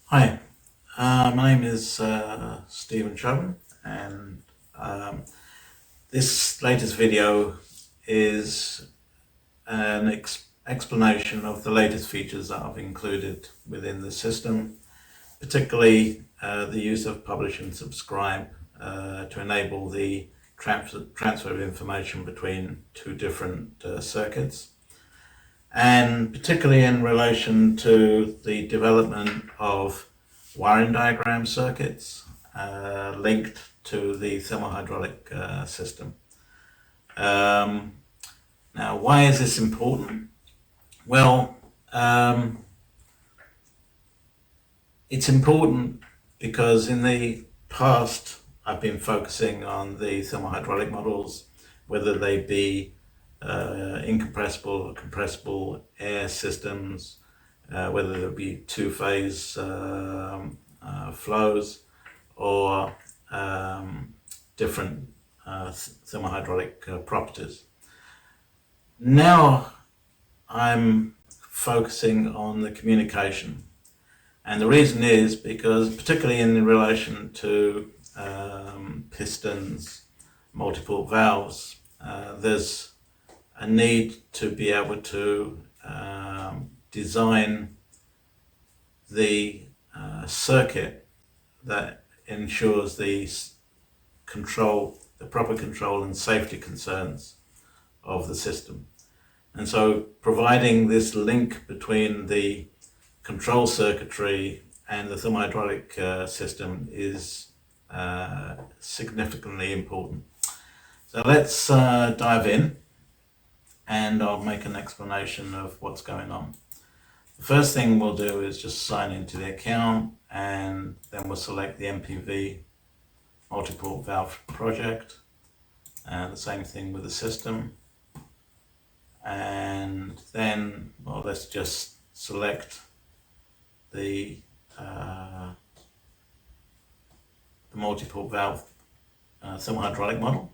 Hi, my name is Stephen Choban, and um, this latest video is an explanation of the latest features that I've included within the system, particularly the use of publish and subscribe to enable the transfer of information between two different circuits, and particularly in relation to the development of wiring diagram circuits linked to the thermohydraulic system. Um, Now, why is this important? Well, it's important because in the past I've been focusing on the thermohydraulic models, whether they be incompressible or compressible air systems, whether there be two-phase flows or different thermohydraulic properties. Now I'm focusing on the communication, and the reason is because, particularly in relation to pistons, multiple valves, there's a need to be able to design the circuit that ensures the proper control and safety concerns of the system. And so providing this link between the control circuitry and the thermohydraulic system is significantly important. So let's dive in, and I'll make an explanation of what's going on. The first thing we'll do is just sign into the account, and then we'll select the MPV multiple valve project, and the same thing with the system. And then, well, let's just select the multiple valve thermohydraulic model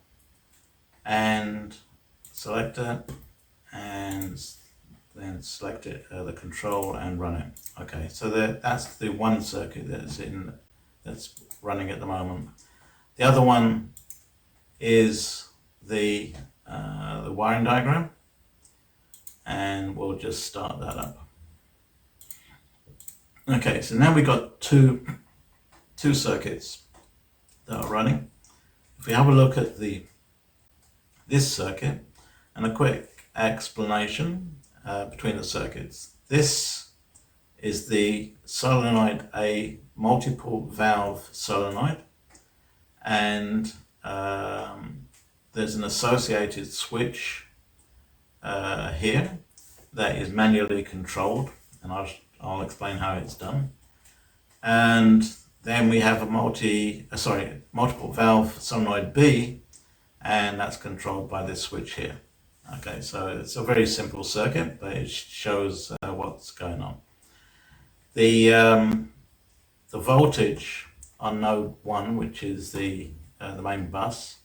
and select it, and then select it, the control, and run it. Okay, so that's the one circuit that's running at the moment. The other one is the wiring diagram, and we'll just start that up. Okay, so now we've got two circuits that are running. If we have a look at this circuit and a quick explanation between the circuits. This is the solenoid A multiple valve solenoid, and there's an associated switch here that is manually controlled, and I'll explain how it's done. And then we have a multiple valve solenoid B, and that's controlled by this switch here. Okay, so it's a very simple circuit, but it shows what's going on. The voltage on node 1, which is the main bus,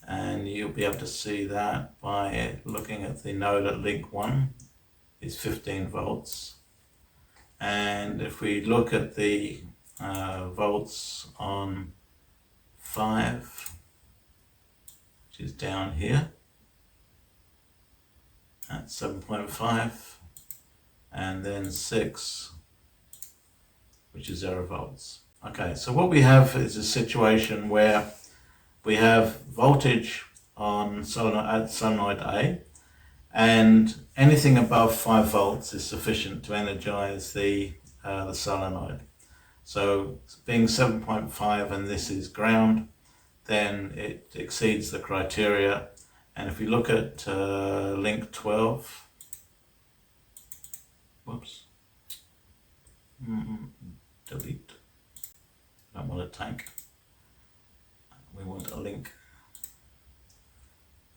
and you'll be able to see that by looking at the node at link 1, is 15 volts. And if we look at the volts on 5, which is down here at 7.5, and then 6, which is 0 volts. Okay, so what we have is a situation where we have voltage on solenoid A, and anything above 5 volts is sufficient to energize the solenoid. So being 7.5 and this is ground, then it exceeds the criteria. And if we look at link 12, whoops, delete, I don't want a tank, we want a link.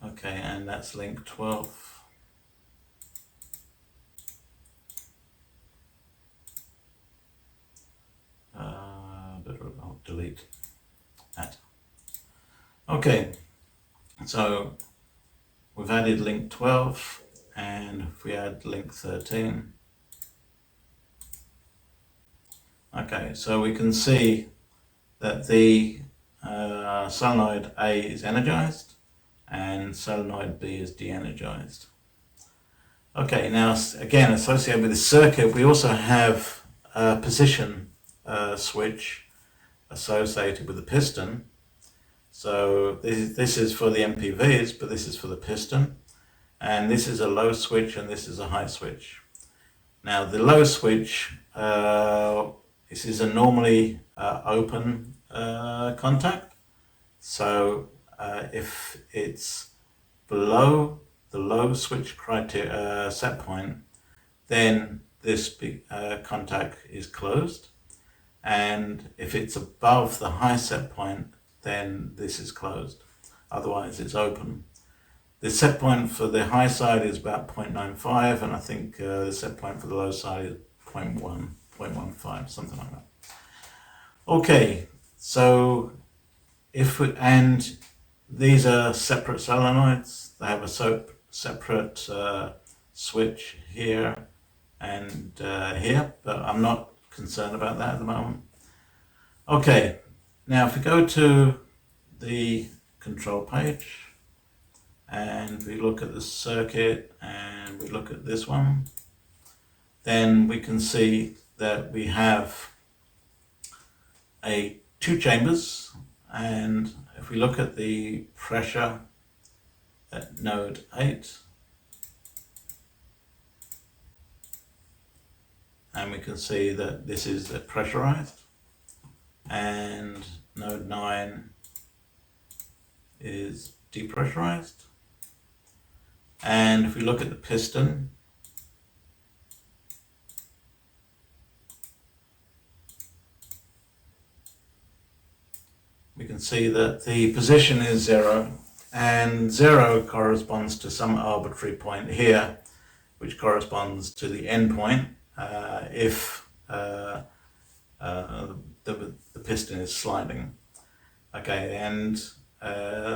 Okay, and that's link 12. I'll delete that. Okay, so we've added link 12, and if we add link 13, Okay, so we can see that the solenoid A is energized and solenoid B is de-energized. Okay, now again, associated with the circuit, we also have a position switch associated with the piston. So this is for the MPVs, but this is for the piston. And this is a low switch and this is a high switch. Now the low switch, this is a normally open contact. So if it's below the low switch criteria set point, then this contact is closed. And if it's above the high set point, then this is closed. Otherwise it's open. The set point for the high side is about 0.95, and I think the set point for the low side is 0.1, 0.15, something like that. Okay, so and these are separate solenoids. They have a separate switch here and here, but I'm not concerned about that at the moment. Okay, now if we go to the control page and we look at the circuit and we look at this one, then we can see that we have two chambers, and if we look at the pressure at node 8, and we can see that this is pressurized, and node 9 is depressurized. And if we look at the piston, we can see that the position is 0, and 0 corresponds to some arbitrary point here, which corresponds to the end point if the piston is sliding. Okay, and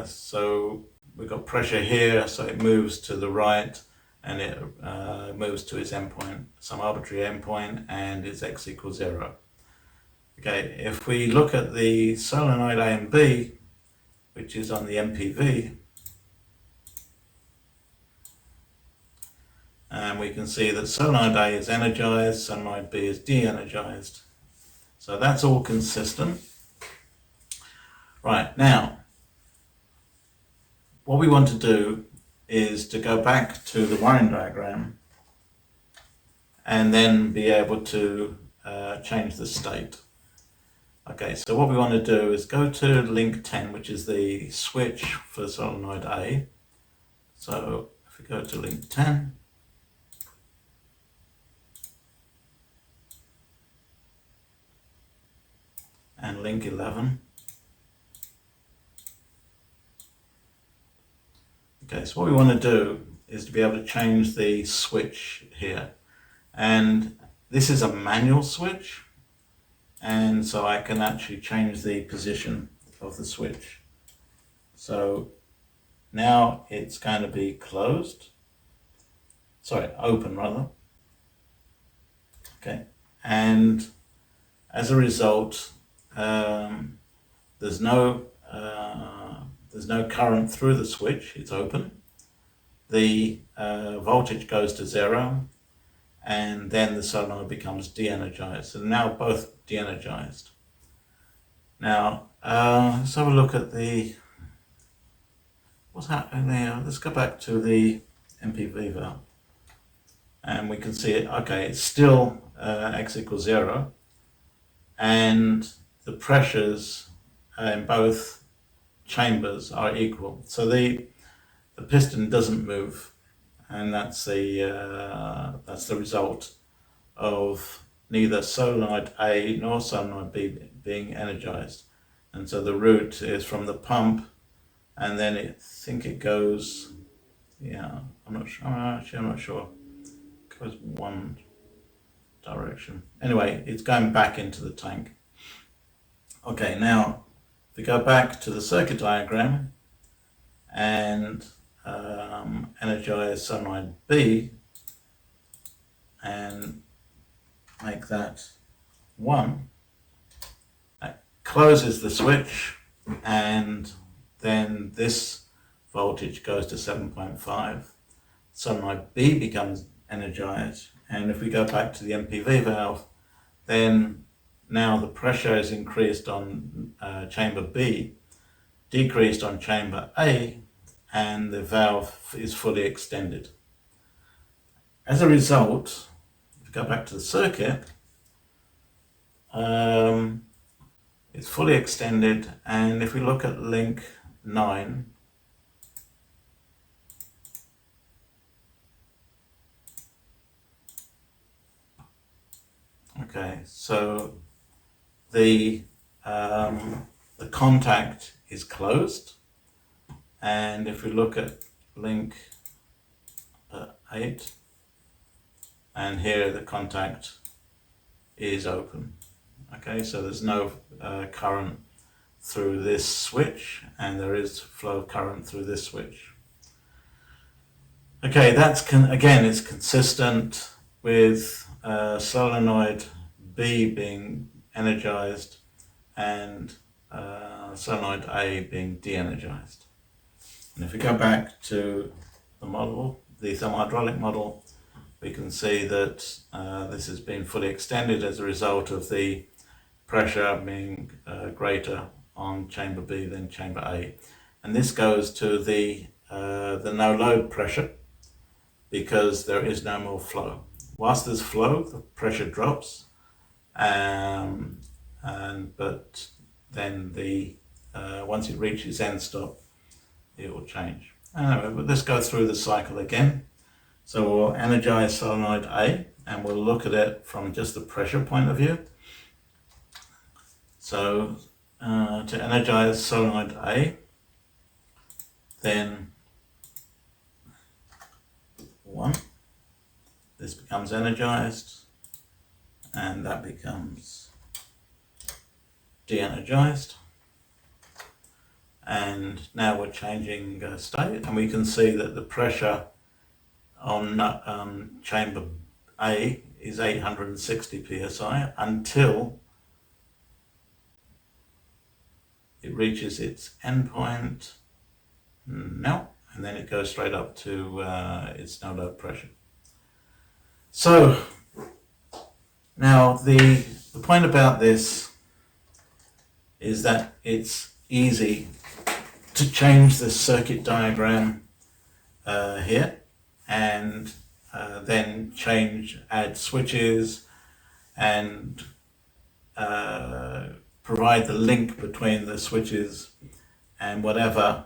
so we've got pressure here, so it moves to the right and it moves to its endpoint, some arbitrary endpoint, and it's x equals 0. Okay, if we look at the solenoid A and B, which is on the MPV, and we can see that solenoid A is energized, solenoid B is de-energized. So that's all consistent. Right, now, what we want to do is to go back to the wiring diagram and then be able to change the state. Okay, so what we want to do is go to link 10, which is the switch for solenoid A. So if we go to link 10, and link 11. Okay, so what we want to do is to be able to change the switch here. And this is a manual switch, and so I can actually change the position of the switch. So now it's going to be closed. Sorry, open rather. Okay, and as a result, there's no current through the switch. It's open. The voltage goes to 0, and then the solenoid becomes de-energized. So now both de-energized. Now let's have a look at what's happening there. Let's go back to the MPV valve, and we can see it. Okay, it's still x equals 0, and the pressures in both chambers are equal. So the piston doesn't move, and that's the result of neither solenoid A nor solenoid B being energized. And so the route is from the pump, and then I think it goes, I'm not sure, actually I'm not sure, it goes one direction. Anyway, it's going back into the tank. Okay, now if we go back to the circuit diagram and energize solenoid B and make that 1, closes the switch, and then this voltage goes to 7.5. Solenoid B becomes energized, and if we go back to the MPV valve, then now the pressure is increased on chamber B, decreased on chamber A, and the valve is fully extended. As a result, if we go back to the circuit, it's fully extended, and if we look at link 9, okay, so the contact is closed, and if we look at link 8, and here the contact is open. Okay, so there's no current through this switch, and there is flow of current through this switch. Okay, that's again, it's consistent with solenoid B being energized and solenoid A being de-energized. And if we go back to the model, the thermohydraulic model, we can see that this has been fully extended as a result of the pressure being greater on chamber B than chamber A. And this goes to the no load pressure, because there is no more flow. Whilst there's flow, the pressure drops, but then once it reaches end stop, it will change. Anyway, but let's go through the cycle again. So we'll energize solenoid A, and we'll look at it from just the pressure point of view. So to energize solenoid A, then 1, this becomes energized, and that becomes de-energized. And now we're changing state, and we can see that the pressure on chamber A is 860 psi until it reaches its endpoint now, and then it goes straight up to its no load pressure. So now the point about this is that it's easy to change the circuit diagram here, and then add switches, and provide the link between the switches, and whatever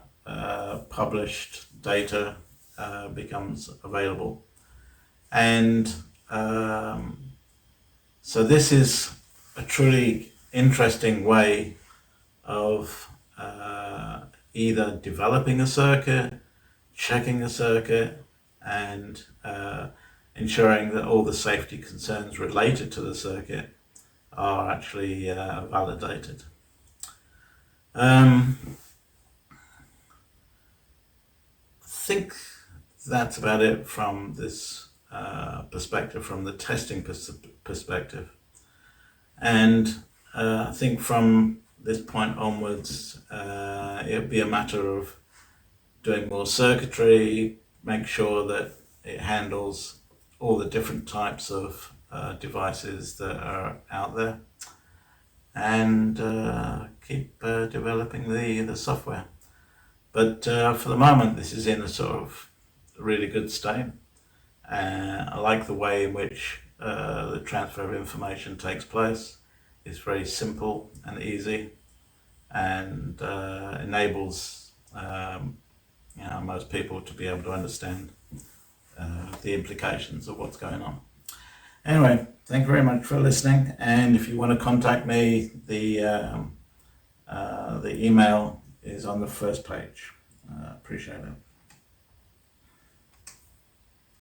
published data becomes available. And so this is a truly interesting way of either developing a circuit, checking a circuit, and ensuring that all the safety concerns related to the circuit are actually validated. I think that's about it from this perspective, from the testing perspective. And I think from this point onwards, it'll be a matter of doing more circuitry, make sure that it handles all the different types of devices that are out there, and keep developing the software. But for the moment, this is in a sort of really good state. I like the way in which the transfer of information takes place. It's very simple and easy, and enables most people to be able to understand the implications of what's going on. Anyway, thank you very much for listening, and if you want to contact me, the email is on the first page. Appreciate it.